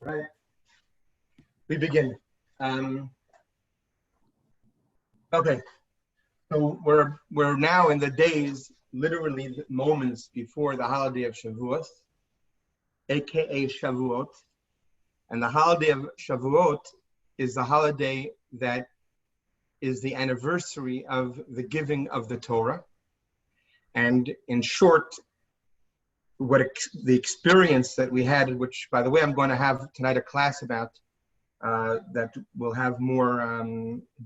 Right. We begin. Okay. So we're now in the days, literally the moments before the holiday of Shavuot, aka Shavuot. And the holiday of Shavuot is the holiday that is the anniversary of the giving of the Torah. And in short, the experience that we had, which, by the way, I'm going to have tonight a class about, that will have more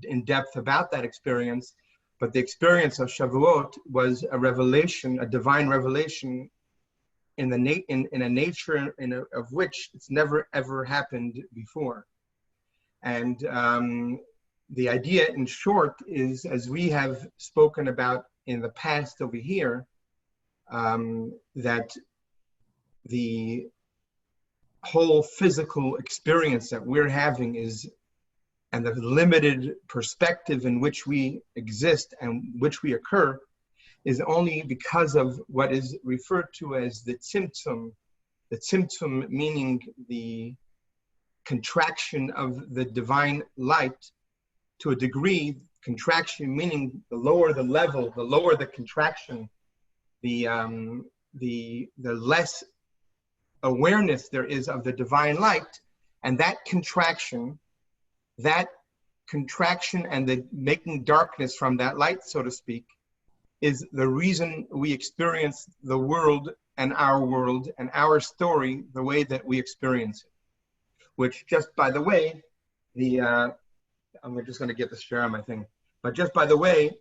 in depth about that experience. But the experience of Shavuot was a revelation, a divine revelation, in a nature of which it's never ever happened before. And the idea, in short, is, as we have spoken about in the past over here, that the whole physical experience that we're having is, and the limited perspective in which we exist and which we occur, is only because of what is referred to as the tzimtzum. The tzimtzum meaning the contraction of the divine light to a degree. Contraction meaning the lower the level, the lower the contraction, the less awareness there is of the divine light, and that contraction and the making darkness from that light, so to speak, is the reason we experience the world and our story the way that we experience it. Which, just by the way, I'm just going to get the share on my thing, but just by the way,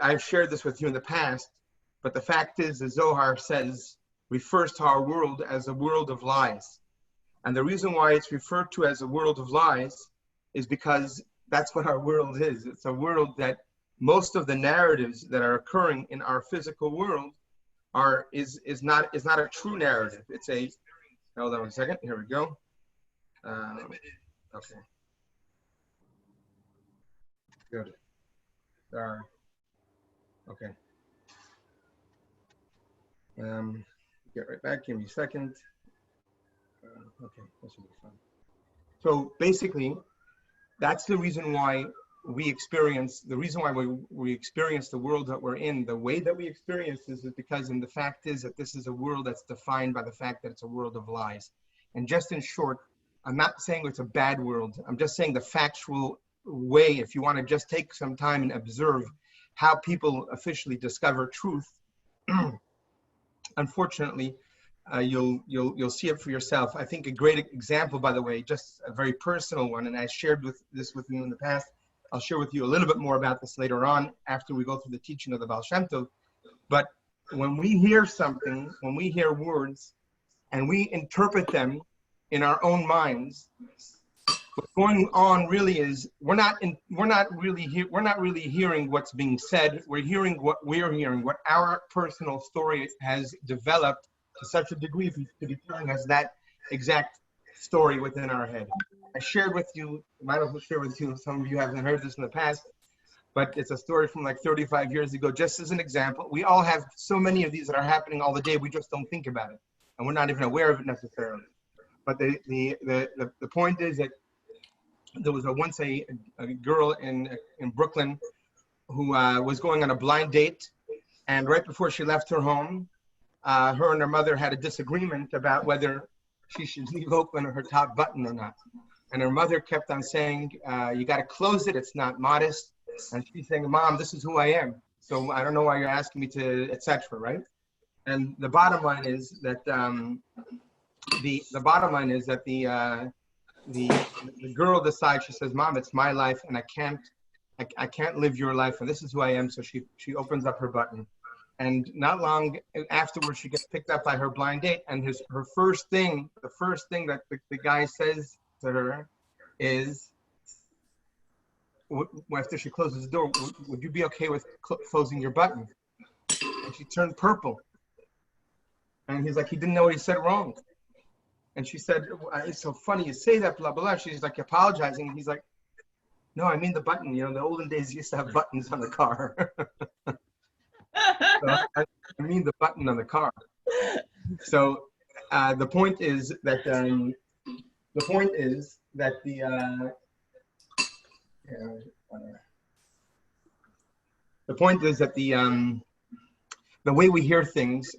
I've shared this with you in the past, but the fact is, the Zohar refers to our world as a world of lies. And the reason why it's referred to as a world of lies is because that's what our world is. It's a world that most of the narratives that are occurring in our physical world is not a true narrative. It's a, hold on a second, here we go. Okay. Good. Okay. Get right back, give me a second. Okay, this will be fun. So basically, that's the reason why we experience the world that we're in, the way that we experience this, is because, and the fact is that this is a world that's defined by the fact that it's a world of lies. And just in short, I'm not saying it's a bad world. I'm just saying the factual way, if you want to just take some time and observe how people officially discover truth, unfortunately, you'll see it for yourself. I think a great example, by the way, just a very personal one, and I shared this with you in the past. I'll share with you a little bit more about this later on after we go through the teaching of the Baal Shemtov. But when we hear something, when we hear words, and we interpret them in our own minds, what's going on really is we're not really hearing what's being said. We're hearing what our personal story has developed to such a degree to be telling us that exact story within our head. I shared with you, might as well share with you, some of you haven't heard this in the past, but it's a story from like 35 years ago, just as an example. We all have so many of these that are happening all the day, we just don't think about it, and we're not even aware of it necessarily. But the point is that there was once a girl in Brooklyn who was going on a blind date, and right before she left her home, her and her mother had a disagreement about whether she should leave open her top button or not. And her mother kept on saying, you got to close it, it's not modest. And she's saying, Mom, this is who I am, so I don't know why you're asking me to, etc., right? And the bottom line is that the girl decides, she says, Mom, it's my life, and I can't live your life, and this is who I am. So she opens up her button, and not long afterwards, she gets picked up by her blind date, and the first thing that the guy says to her is, after she closes the door, would you be okay with closing your button? And she turned purple, and he's like, he didn't know what he said wrong. And she said, it's so funny you say that, blah, blah, blah. She's like apologizing. And he's like, no, I mean the button. You know, in the olden days, you used to have buttons on the car. So I mean the button on the car. So the point is that the way we hear things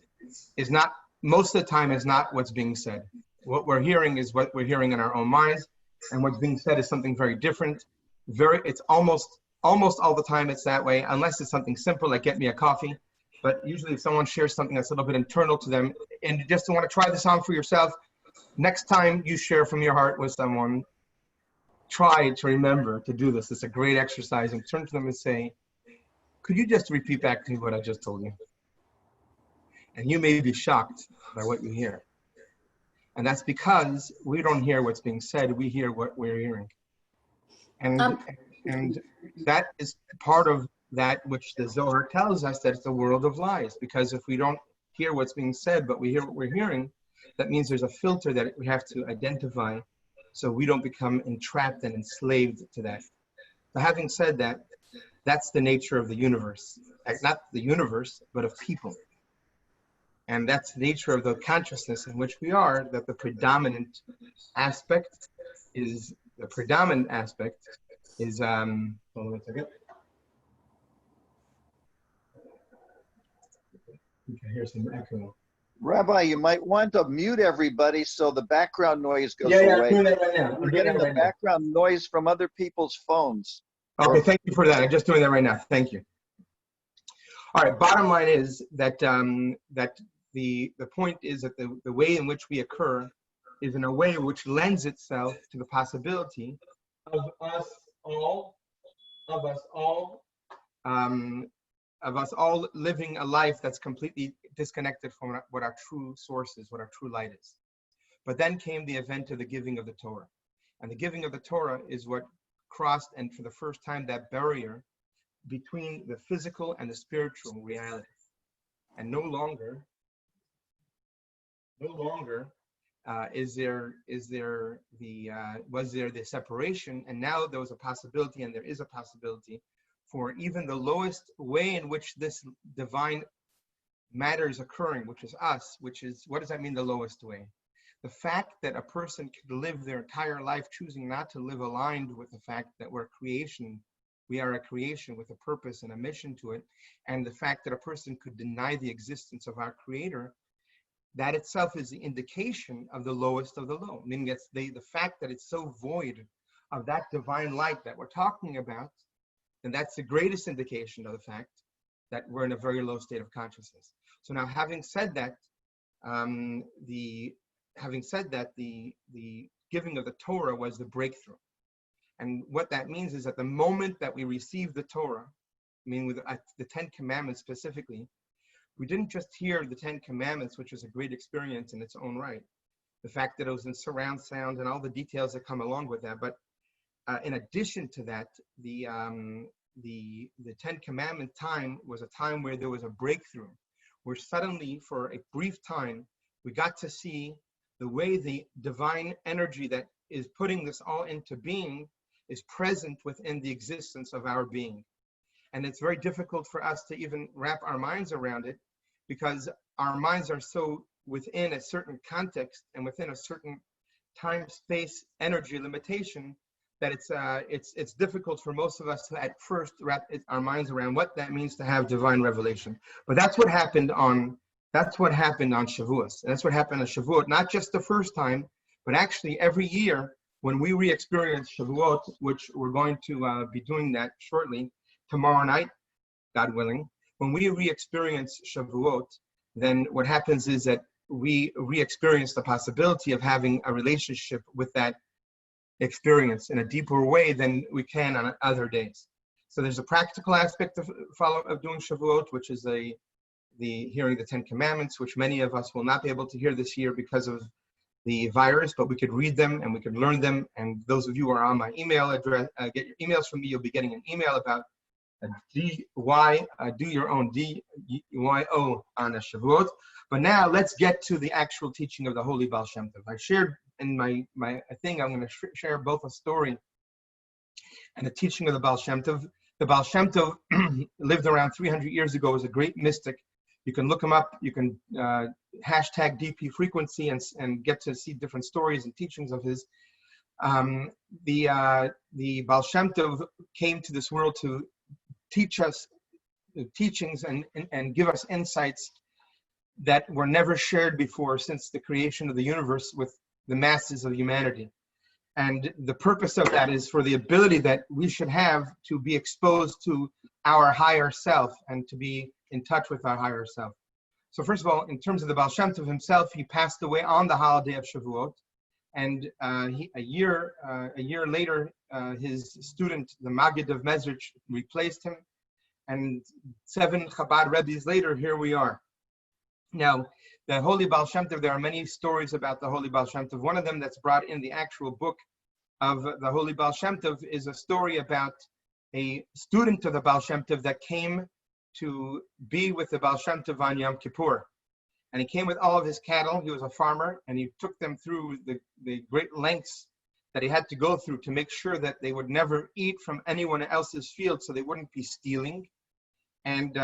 is not, most of the time, is not what's being said. What we're hearing is what we're hearing in our own minds, and what's being said is something very different. It's almost all the time it's that way, unless it's something simple like get me a coffee. But usually if someone shares something that's a little bit internal to them, and you just want to try this on for yourself, next time you share from your heart with someone, try to remember to do this. It's a great exercise, and turn to them and say, could you just repeat back to me what I just told you? And you may be shocked by what you hear. And that's because we don't hear what's being said, we hear what we're hearing. And that is part of that which the Zohar tells us, that it's a world of lies. Because if we don't hear what's being said, but we hear what we're hearing, that means there's a filter that we have to identify so we don't become entrapped and enslaved to that. So having said that, that's the nature of the universe. Not the universe, but of people. And that's the nature of the consciousness in which we are, that the predominant aspect is, hold on a second. Okay, here's some echo. Rabbi, you might want to mute everybody so the background noise goes away. I'm doing that right now. We're getting the background noise from other people's phones. Okay, thank you for that. I'm just doing that right now. Thank you. All right, bottom line is that the point is that the way in which we occur is in a way which lends itself to the possibility of us all living a life that's completely disconnected from what our true source is, what our true light is. But then came the event of the giving of the Torah. And the giving of the Torah is what crossed, and for the first time, that barrier between the physical and the spiritual reality. And no longer was there the separation, and now there was a possibility, and there is a possibility for even the lowest way in which this divine matter is occurring, which is us, which is, what does that mean, the lowest way? The fact that a person could live their entire life choosing not to live aligned with the fact that we're creation, we are a creation with a purpose and a mission to it, and the fact that a person could deny the existence of our creator, that itself is the indication of the lowest of the low. Meaning that's the fact that it's so void of that divine light that we're talking about, and that's the greatest indication of the fact that we're in a very low state of consciousness. So now, having said that, the giving of the Torah was the breakthrough. And what that means is that the moment that we received the Torah, I mean with the 10 Commandments specifically, we didn't just hear the 10 Commandments, which was a great experience in its own right. The fact that it was in surround sound and all the details that come along with that. But in addition to that, the 10 Commandment time was a time where there was a breakthrough, where suddenly, for a brief time, we got to see the way the divine energy that is putting this all into being is present within the existence of our being. And it's very difficult for us to even wrap our minds around it, because our minds are so within a certain context and within a certain time, space, energy limitation that it's difficult for most of us to at first wrap our minds around what that means to have divine revelation. But that's what happened on Shavuot. And that's what happened on Shavuot, not just the first time, but actually every year when we re-experience Shavuot, which we're going to be doing that shortly, tomorrow night, God willing. When we re-experience Shavuot, then what happens is that we re-experience the possibility of having a relationship with that experience in a deeper way than we can on other days. So there's a practical aspect of doing Shavuot, which is the hearing the 10 Commandments, which many of us will not be able to hear this year because of the virus, but we could read them and we could learn them. And those of you who are on my email address, get your emails from me, you'll be getting an email about do your own DYO on a Shavuot. But now let's get to the actual teaching of the Holy Baal Shemtov. I shared in my thing, I'm going to share both a story and a teaching of the Baal Shemtov. The Baal Shemtov lived around 300 years ago, was a great mystic. You can look him up. You can hashtag DP frequency and get to see different stories and teachings of his. The Baal Shemtov came to this world to teach us teachings and give us insights that were never shared before since the creation of the universe with the masses of humanity. And the purpose of that is for the ability that we should have to be exposed to our higher self and to be in touch with our higher self. So first of all, in terms of the Baal Shemtov himself, he passed away on the holiday of Shavuot. And a year later, his student, the Maggid of Mezrich, replaced him. And 7 Chabad Rebbes later, here we are. Now, the Holy Baal Shemtov, there are many stories about the Holy Baal Shemtov. One of them that's brought in the actual book of the Holy Baal Shemtov is a story about a student of the Baal Shemtov that came to be with the Baal Shemtov on Yom Kippur. And he came with all of his cattle. He was a farmer, and he took them through the great lengths that he had to go through to make sure that they would never eat from anyone else's field, so they wouldn't be stealing. And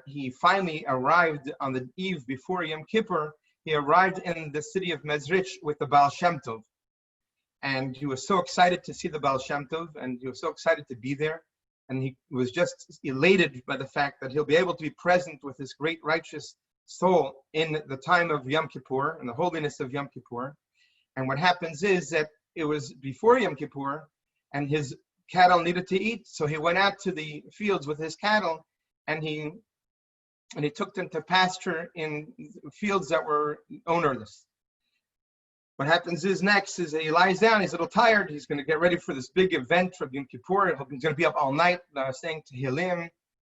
he finally arrived on the eve before Yom Kippur. He arrived in the city of Mezrich with the Baal Shemtov. And he was so excited to see the Baal Shemtov, and he was so excited to be there. And he was just elated by the fact that he'll be able to be present with this great righteous soul in the time of Yom Kippur, and the holiness of Yom Kippur. And what happens is that it was before Yom Kippur, and his cattle needed to eat. So he went out to the fields with his cattle, and he took them to pasture in fields that were ownerless. What happens is next is that he lies down. He's a little tired. He's going to get ready for this big event for Yom Kippur. He's going to be up all night saying Tehillim.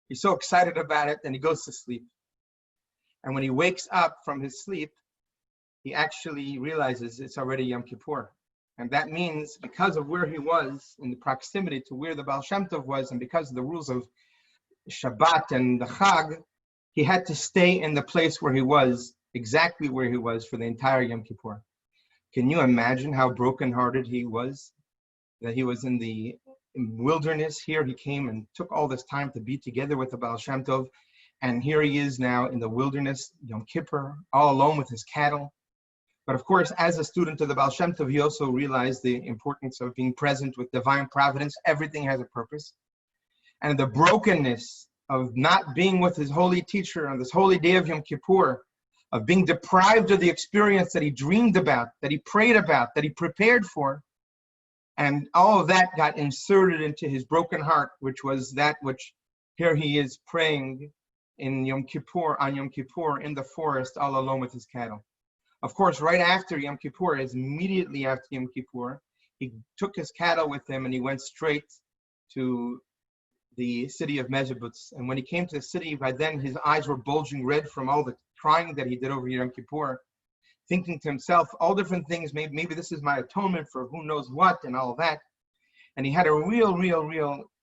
He's so excited about it, and he goes to sleep. And when he wakes up from his sleep, he actually realizes it's already Yom Kippur. And that means because of where he was, in the proximity to where the Baal Shemtov was, and because of the rules of Shabbat and the Chag, he had to stay in the place where he was, exactly where he was for the entire Yom Kippur. Can you imagine how brokenhearted he was? That he was in the wilderness. Here he came and took all this time to be together with the Baal Shemtov. And here he is now in the wilderness, Yom Kippur, all alone with his cattle. But of course, as a student of the Baal Shemtov, he also realized the importance of being present with divine providence. Everything has a purpose. And the brokenness of not being with his holy teacher on this holy day of Yom Kippur, of being deprived of the experience that he dreamed about, that he prayed about, that he prepared for. And all of that got inserted into his broken heart, which was that which here he is praying in Yom Kippur, on Yom Kippur, in the forest, all alone with his cattle. Of course, right after Yom Kippur, immediately after Yom Kippur, he took his cattle with him and he went straight to the city of Mezrich. And when he came to the city, by then his eyes were bulging red from all the crying that he did over Yom Kippur, thinking to himself all different things. Maybe this is my atonement for who knows what and all that. And he had a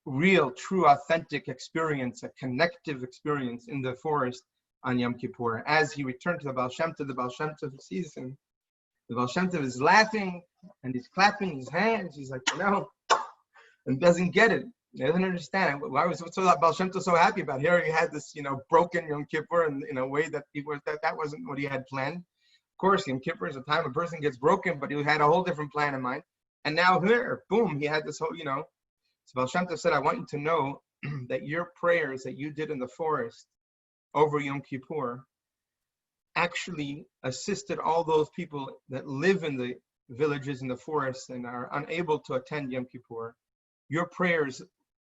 real, true, authentic experience, a connective experience in the forest on Yom Kippur. As he returned to the Baal Shemtov sees him. The Baal Shemtov is laughing and he's clapping his hands. He's like, and doesn't get it. He doesn't understand. Why was Baal Shemtov so happy about? Here he had this, broken Yom Kippur in a way that that wasn't what he had planned. Of course, Yom Kippur is a time a person gets broken, but he had a whole different plan in mind. And now here, boom, he had this whole, So Baal Shemtov said, I want you to know that your prayers that you did in the forest over Yom Kippur actually assisted all those people that live in the villages in the forests and are unable to attend Yom Kippur. Your prayers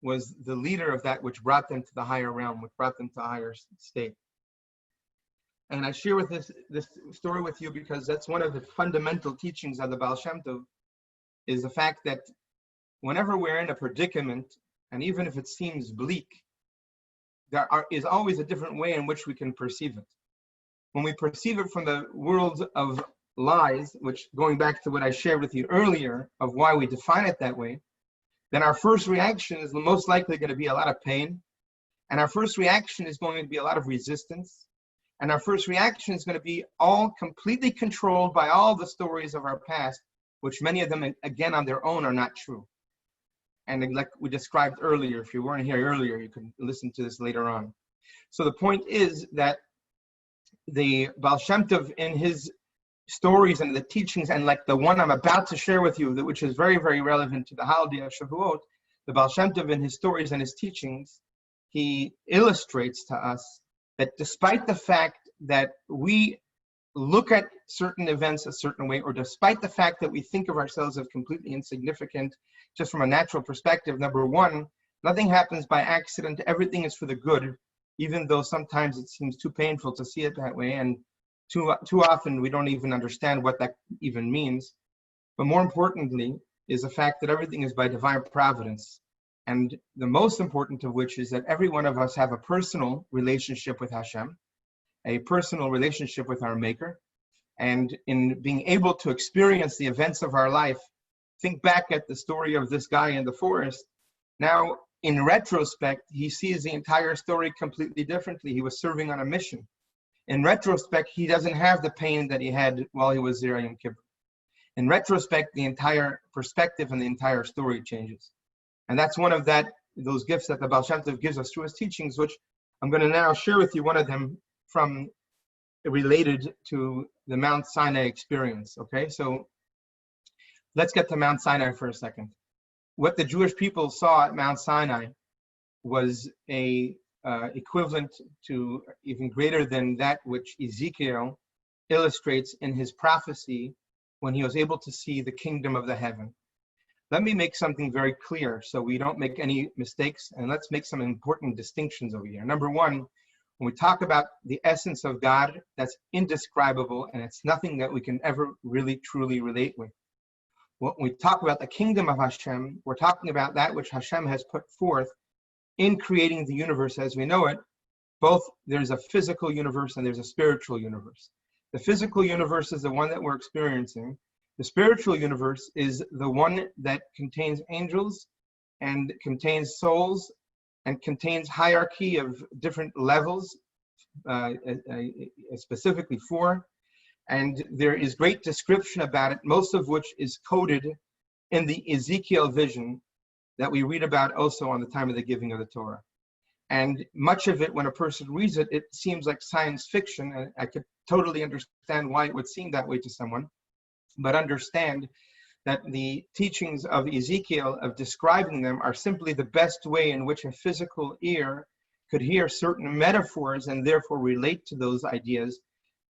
was the leader of that which brought them to the higher realm, which brought them to a higher state. And I share with this story with you because that's one of the fundamental teachings of the Baal Shemtov, is the fact that whenever we're in a predicament, and even if it seems bleak, there is always a different way in which we can perceive it. When we perceive it from the world of lies, which going back to what I shared with you earlier of why we define it that way, then our first reaction is most likely going to be a lot of pain. And our first reaction is going to be a lot of resistance. And our first reaction is going to be all completely controlled by all the stories of our past, which many of them, again, on their own are not true. And like we described earlier, if you weren't here earlier, you can listen to this later on. So the point is that the Baal Shemtov in his stories and the teachings, and like the one I'm about to share with you, which is very, very relevant to the holiday of Shavuot, the Baal Shemtov in his stories and his teachings, he illustrates to us that despite the fact that we look at certain events a certain way, or despite the fact that we think of ourselves as completely insignificant, just from a natural perspective, number one, nothing happens by accident. Everything is for the good, even though sometimes it seems too painful to see it that way, and too often we don't even understand what that even means. But more importantly is the fact that everything is by divine providence. And the most important of which is that every one of us have a personal relationship with Hashem, a personal relationship with our Maker. And in being able to experience the events of our life, think back at the story of this guy in the forest. Now, in retrospect, he sees the entire story completely differently. He was serving on a mission. In retrospect, he doesn't have the pain that he had while he was there Yom Kippur. In retrospect, the entire perspective and the entire story changes. And that's one of those gifts that the Baal Shemtov gives us through his teachings, which I'm going to now share with you one of them from related to the Mount Sinai experience. Okay, so let's get to Mount Sinai for a second. What the Jewish people saw at Mount Sinai was a equivalent to, even greater than that which Ezekiel illustrates in his prophecy when he was able to see the kingdom of the heaven. Let me make something very clear so we don't make any mistakes, and let's make some important distinctions over here. Number one, when we talk about the essence of God, that's indescribable, and it's nothing that we can ever really truly relate with. When we talk about the kingdom of Hashem, we're talking about that which Hashem has put forth in creating the universe as we know it. Both there's a physical universe and there's a spiritual universe. The physical universe is the one that we're experiencing. The spiritual universe is the one that contains angels and contains souls and contains hierarchy of different levels, specifically four. And there is great description about it, most of which is coded in the Ezekiel vision that we read about also on the time of the giving of the Torah. And much of it, when a person reads it, it seems like science fiction. And I could totally understand why it would seem that way to someone. But understand that the teachings of Ezekiel, of describing them, are simply the best way in which a physical ear could hear certain metaphors and therefore relate to those ideas,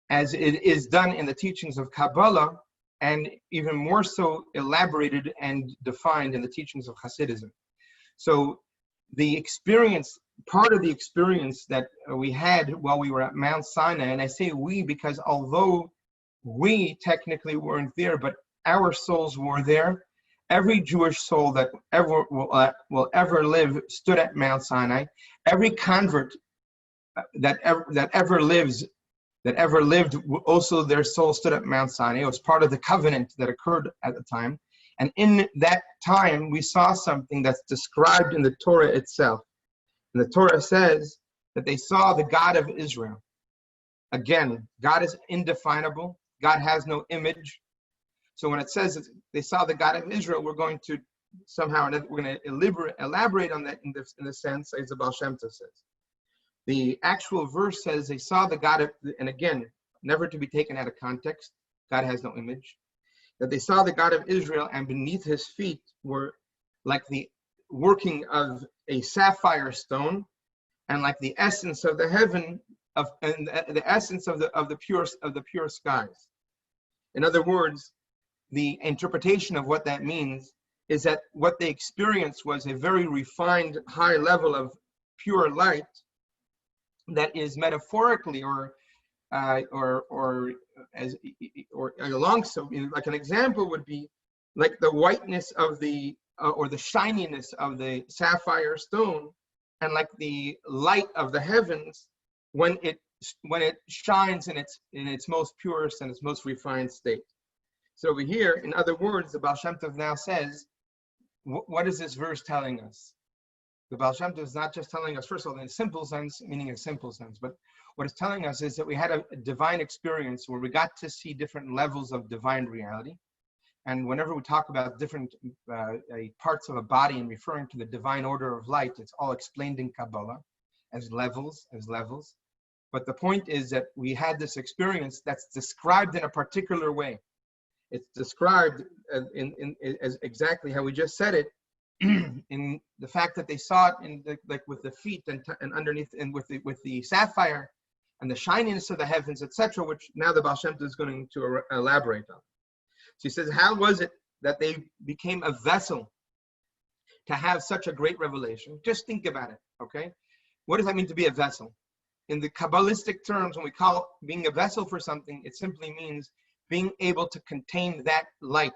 as it is done in the teachings of Kabbalah, and even more so elaborated and defined in the teachings of Hasidism. So the experience, part of the experience that we had while we were at Mount Sinai, and I say we because although we technically weren't there, but our souls were there. Every Jewish soul that ever will ever live stood at Mount Sinai. Every convert that ever lived, also their soul stood at Mount Sinai. It was part of the covenant that occurred at the time. And in that time, we saw something that's described in the Torah itself. And the Torah says that they saw the God of Israel. Again, God is indefinable. God has no image. So when it says that they saw the God of Israel, we're going to somehow, we're going to elaborate on that in the sense, as the Baal Shemtov says. The actual verse says they saw the God of, and again, never to be taken out of context, God has no image, that they saw the God of Israel, and beneath his feet were like the working of a sapphire stone, and like the essence of the heaven, and the essence of the pure skies. In other words, the interpretation of what that means is that what they experienced was a very refined, high level of pure light that is metaphorically or along. So, like an example would be like the whiteness of the or the shininess of the sapphire stone, and like the light of the heavens when it shines in its most purest and its most refined state. So over here, in other words, the Baal Shemtov now says, what is this verse telling us? The Baal Shemtov is not just telling us, first of all, in a simple sense, meaning a simple sense, but what it's telling us is that we had a divine experience where we got to see different levels of divine reality. And whenever we talk about different parts of a body and referring to the divine order of light, it's all explained in Kabbalah as levels. But the point is that we had this experience that's described in a particular way. It's described as exactly how we just said it, in the fact that they saw it in like with the feet and underneath, and with the sapphire and the shininess of the heavens, etc., which now the Baal Shemtov is going to elaborate on. So he says, how was it that they became a vessel to have such a great revelation? Just think about it, okay? What does that mean to be a vessel? In the Kabbalistic terms, when we call being a vessel for something, it simply means being able to contain that light.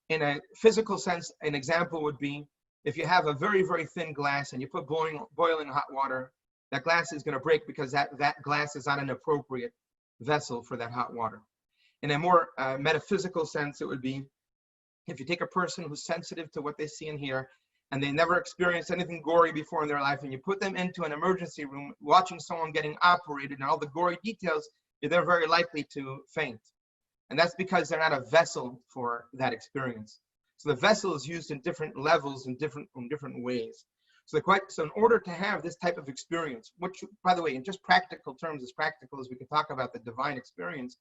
In a physical sense, an example would be if you have a very, very thin glass and you put boiling hot water, that glass is going to break because that glass is not an appropriate vessel for that hot water. In a more metaphysical sense, it would be if you take a person who's sensitive to what they see and hear, and they never experienced anything gory before in their life, and you put them into an emergency room watching someone getting operated and all the gory details, they're very likely to faint. And that's because they're not a vessel for that experience. So the vessel is used in different levels and in different ways. So in order to have this type of experience, which, by the way, in just practical terms, as practical as we can talk about the divine experience,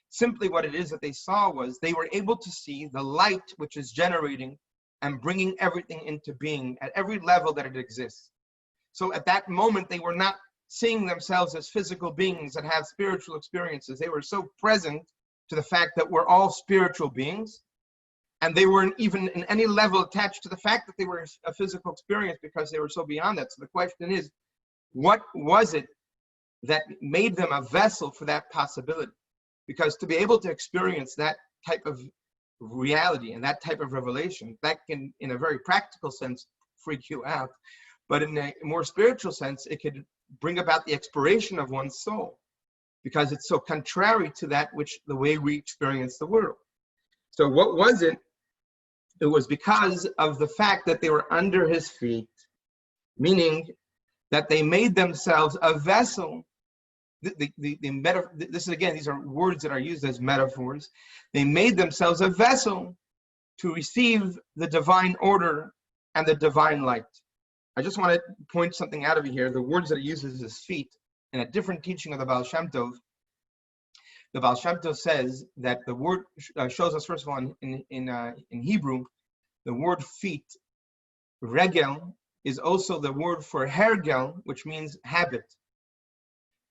simply what it is that they saw was they were able to see the light which is generating and bringing everything into being at every level that it exists. So at that moment, they were not seeing themselves as physical beings that have spiritual experiences. They were so present to the fact that we're all spiritual beings, and they weren't even in any level attached to the fact that they were a physical experience because they were so beyond that. So the question is, what was it that made them a vessel for that possibility? Because to be able to experience that type of reality and that type of revelation, that can, in a very practical sense, freak you out. But in a more spiritual sense, it could bring about the expiration of one's soul, because it's so contrary to that which the way we experience the world. So what was it? It was because of the fact that they were under his feet, meaning that they made themselves a vessel. This is, again, these are words that are used as metaphors. They made themselves a vessel to receive the divine order and the divine light. I just want to point something out of here. The words that it uses is feet. In a different teaching of the Baal Shemtov, the Baal Shemtov says that the word shows us, first of all, in Hebrew, the word feet, regel, is also the word for hergel, which means habit.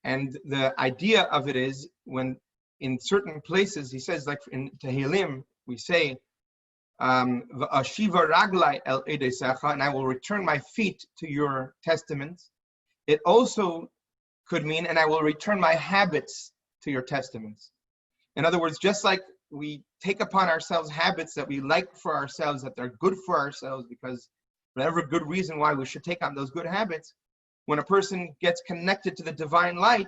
And the idea of it is, when in certain places, he says, like in Tehillim, we say, V'ashiva raglai el edesecha, and I will return my feet to your testaments. It also could mean, and I will return my habits to your testaments. In other words, just like we take upon ourselves habits that we like for ourselves, that they're good for ourselves, because whatever good reason why we should take on those good habits, when a person gets connected to the divine light,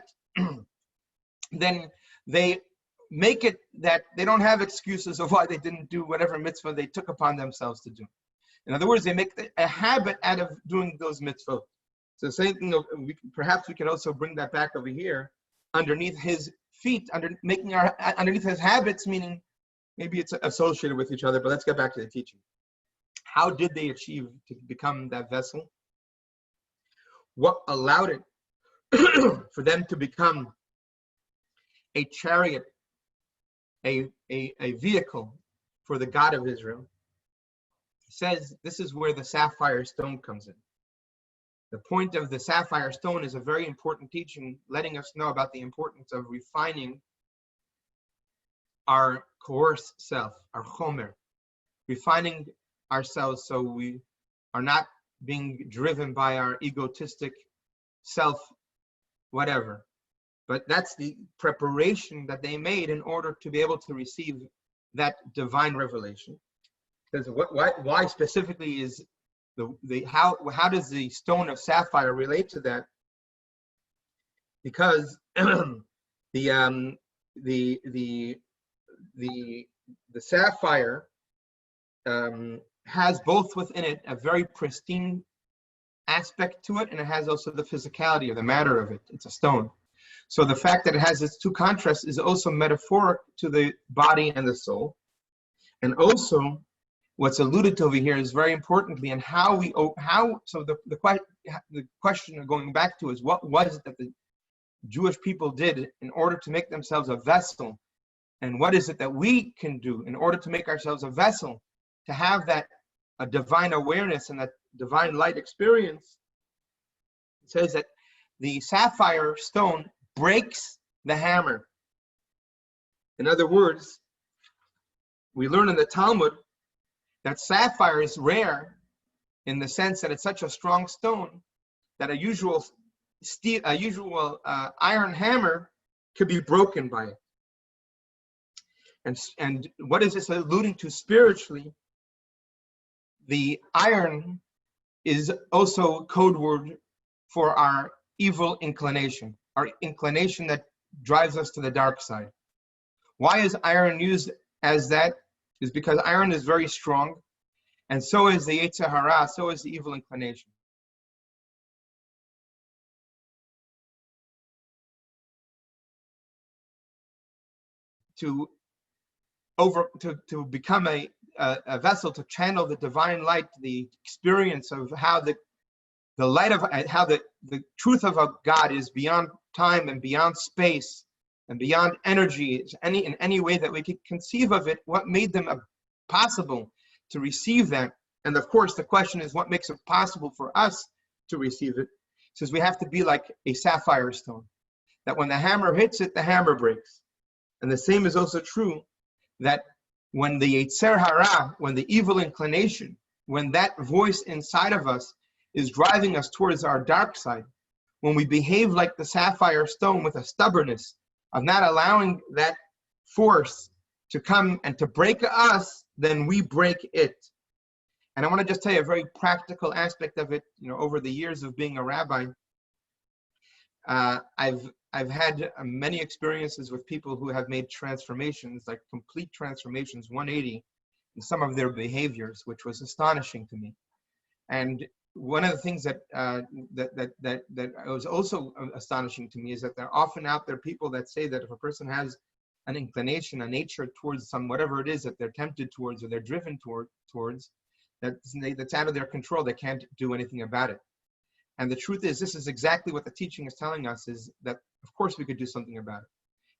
then they make it that they don't have excuses of why they didn't do whatever mitzvah they took upon themselves to do. In other words, they make a habit out of doing those mitzvot. So the same thing, perhaps we can also bring that back over here, underneath his feet, underneath his habits, meaning maybe it's associated with each other, but let's get back to the teaching. How did they achieve to become that vessel? What allowed it for them to become a chariot, a vehicle for the God of Israel? He says this is where the sapphire stone comes in. The point of the sapphire stone is a very important teaching, letting us know about the importance of refining our coarse self, our chomer, refining ourselves so we are not being driven by our egotistic self, whatever. But that's the preparation that they made in order to be able to receive that divine revelation. Because why specifically is how does the stone of sapphire relate to that? Because the sapphire has both within it a very pristine aspect to it, and it has also the physicality or the matter of it. It's a stone. So the fact that it has its two contrasts is also metaphoric to the body and the soul. And also, what's alluded to over here is very importantly, and so the question of going back to is, what was it that Jewish people did in order to make themselves a vessel, and what is it that we can do in order to make ourselves a vessel, to have that a divine awareness and that divine light experience. It says that the sapphire stone breaks the hammer. In other words, we learn in the Talmud that sapphire is rare in the sense that it's such a strong stone that a usual iron hammer could be broken by it. And what is this alluding to spiritually? The iron is also code word for our evil inclination, our inclination that drives us to the dark side. Why is iron used as that? Is because iron is very strong, and so is the Yetzer Hara, so is the evil inclination. To become a vessel to channel the divine light, the experience of how the light of how the truth of a God is beyond time and beyond space and beyond energy, in any way that we could conceive of it. What made them possible to receive that? And of course, the question is, what makes it possible for us to receive it? It says we have to be like a sapphire stone, that when the hammer hits it, the hammer breaks. And the same is also true that when the Yetzer Hara, when the evil inclination, when that voice inside of us is driving us towards our dark side, when we behave like the sapphire stone with a stubbornness of not allowing that force to come and to break us, then we break it. And I want to just tell you a very practical aspect of it. Over the years of being a rabbi, I've had many experiences with people who have made transformations, like complete transformations, 180, in some of their behaviors, which was astonishing to me. And one of the things that was also astonishing to me is that there are often out there people that say that if a person has an inclination, a nature towards whatever it is that they're tempted towards or they're driven towards, that's out of their control, they can't do anything about it. And the truth is, this is exactly what the teaching is telling us, is that, of course, we could do something about it.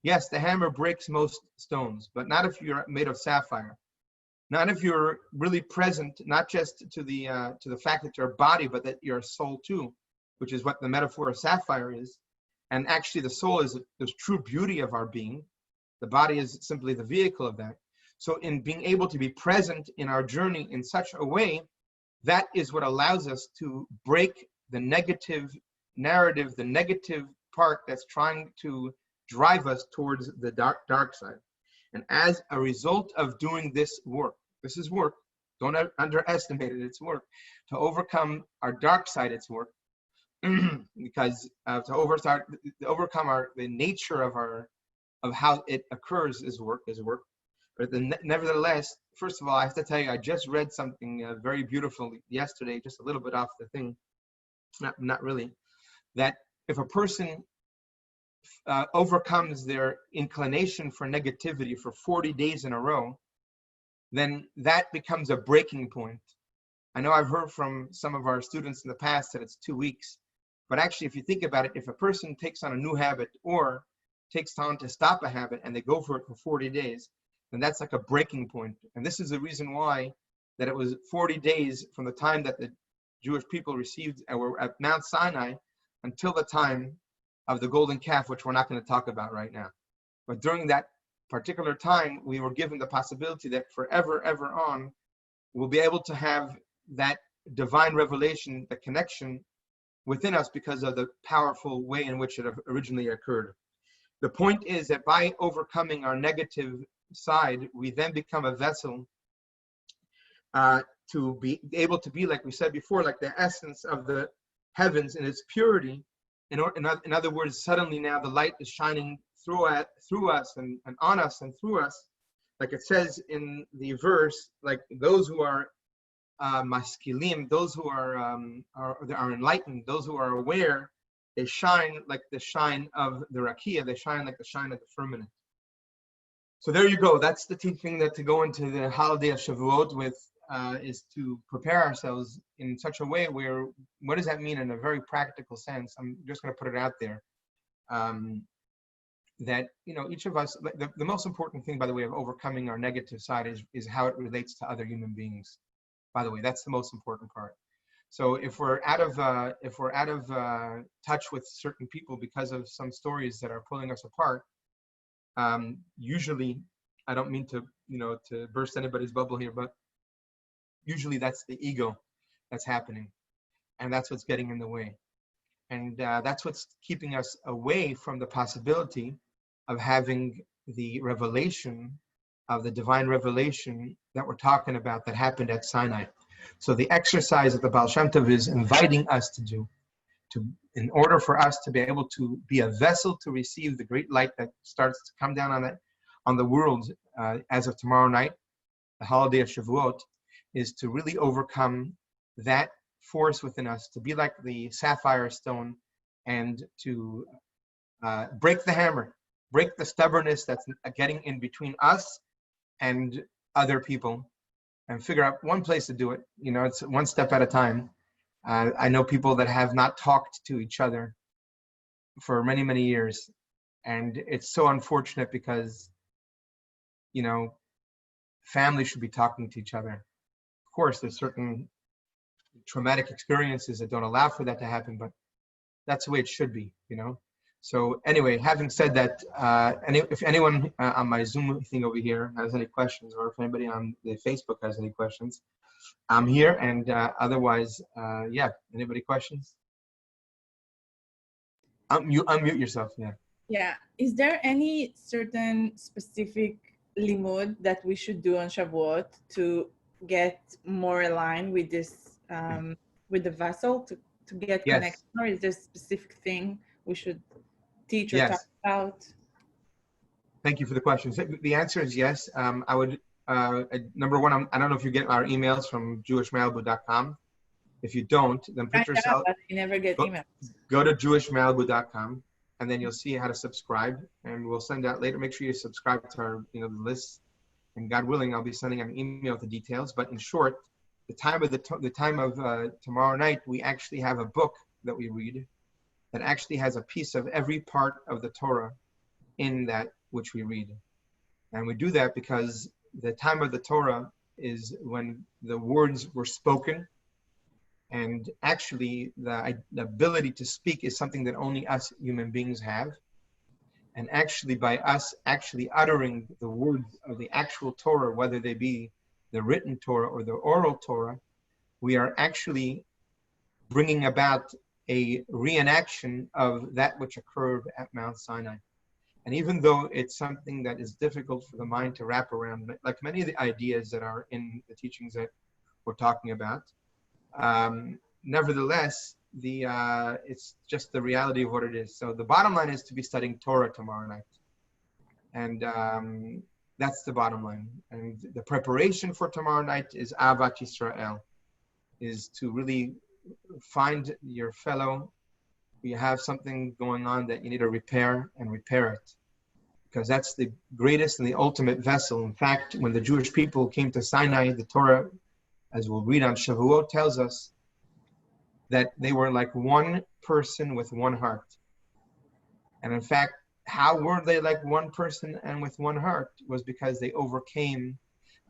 Yes, the hammer breaks most stones, but not if you're made of sapphire. Not if you're really present, not just to the fact that you're a body, but that you're a soul too, which is what the metaphor of sapphire is. And actually, the soul is the true beauty of our being. The body is simply the vehicle of that. So in being able to be present in our journey in such a way, that is what allows us to break the negative narrative, the negative part that's trying to drive us towards the dark side. And as a result of doing this is work, don't underestimate it, it's work. To overcome our dark side, it's work. Because to overcome the nature of how it occurs is work. But nevertheless, first of all, I have to tell you, I just read something very beautiful yesterday, just a little bit off the thing, not really, that if a person overcomes their inclination for negativity for 40 days in a row, then that becomes a breaking point. I know I've heard from some of our students in the past that it's 2 weeks, but actually, if you think about it, if a person takes on a new habit or takes time to stop a habit and they go for it for 40 days, then that's like a breaking point. And this is the reason why that it was 40 days from the time that the Jewish people received and were at Mount Sinai until the time of the golden calf, which we're not going to talk about right now. But during that particular time, we were given the possibility that forever, ever on, we'll be able to have that divine revelation, the connection within us because of the powerful way in which it originally occurred. The point is that by overcoming our negative side, we then become a vessel to be able to be, like we said before, like the essence of the heavens in its purity. In other words, suddenly now the light is shining through us and on us and through us. Like it says in the verse, like those who are maskilim, those who are enlightened, those who are aware, they shine like the shine of the rakia, they shine like the shine of the firmament. So there you go. That's the teaching that to go into the holiday of Shavuot with is to prepare ourselves in such a way where, what does that mean in a very practical sense? I'm just going to put it out there. that, you know, each of us, the most important thing, by the way, of overcoming our negative side is how it relates to other human beings. By the way, that's the most important part. So if we're out of touch with certain people because of some stories that are pulling us apart, usually, I don't mean to, you know, to burst anybody's bubble here, but usually that's the ego that's happening, and that's what's getting in the way, and that's what's keeping us away from the possibility of having the revelation of the divine revelation that we're talking about that happened at Sinai. So the exercise that the Baal Shemtov is inviting us to do, in order for us to be able to be a vessel to receive the great light that starts to come down on the world as of tomorrow night, the holiday of Shavuot, is to really overcome that force within us, to be like the sapphire stone, and to break the hammer, break the stubbornness that's getting in between us and other people, and figure out one place to do it. You know, it's one step at a time. I know people that have not talked to each other for many, many years, and it's so unfortunate because, you know, families should be talking to each other. Of course, there's certain traumatic experiences that don't allow for that to happen, but that's the way it should be, you know. So anyway, having said that, if anyone on my Zoom thing over here has any questions, or if anybody on the Facebook has any questions, I'm here. And otherwise, yeah, anybody questions? Unmute yourself, yeah. Yeah. Is there any certain specific limud that we should do on Shavuot to get more aligned with this, with the vessel, to get Yes. connected? Or is there a specific thing we should teach or Yes. talk about? Thank you for the question. So the answer is yes. I would, number one, I don't know if you get our emails from jewishmalibu.com. If you don't, then put yourself, I never get emails. Go to jewishmalibu.com, and then you'll see how to subscribe, and we'll send out later. Make sure you subscribe to our, you know, the list, and God willing, I'll be sending an email with the details. But in short, the time of tomorrow night, we actually have a book that we read that actually has a piece of every part of the Torah in that which we read. And we do that because the time of the Torah is when the words were spoken, and actually the ability to speak is something that only us human beings have. And actually by us actually uttering the words of the actual Torah, whether they be the written Torah or the oral Torah, we are actually bringing about a reenaction of that which occurred at Mount Sinai. And even though it's something that is difficult for the mind to wrap around, like many of the ideas that are in the teachings that we're talking about, nevertheless, it's just the reality of what it is. So the bottom line is to be studying Torah tomorrow night. And that's the bottom line. And the preparation for tomorrow night is Ahavat Yisrael, is to really find your fellow. You have something going on that you need to repair, and repair it, because that's the greatest and the ultimate vessel. In fact, when the Jewish people came to Sinai, the Torah, as we'll read on Shavuot, tells us that they were like one person with one heart. And in fact, how were they like one person and with one heart? Was because they overcame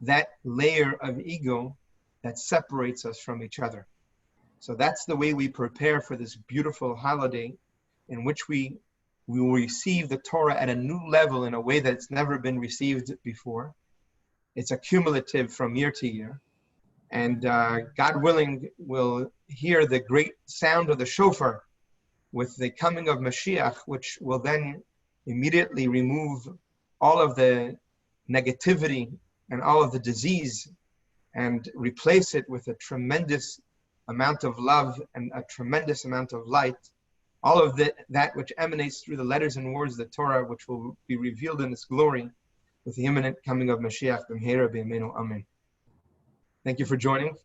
that layer of ego that separates us from each other. So that's the way we prepare for this beautiful holiday, in which we will receive the Torah at a new level in a way that's never been received before. It's accumulative from year to year. And God willing, we'll hear the great sound of the shofar with the coming of Mashiach, which will then immediately remove all of the negativity and all of the disease, and replace it with a tremendous amount of love and a tremendous amount of light. All of that which emanates through the letters and words of the Torah, which will be revealed in its glory with the imminent coming of Mashiach. Amen. Thank you for joining.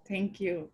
Thank you.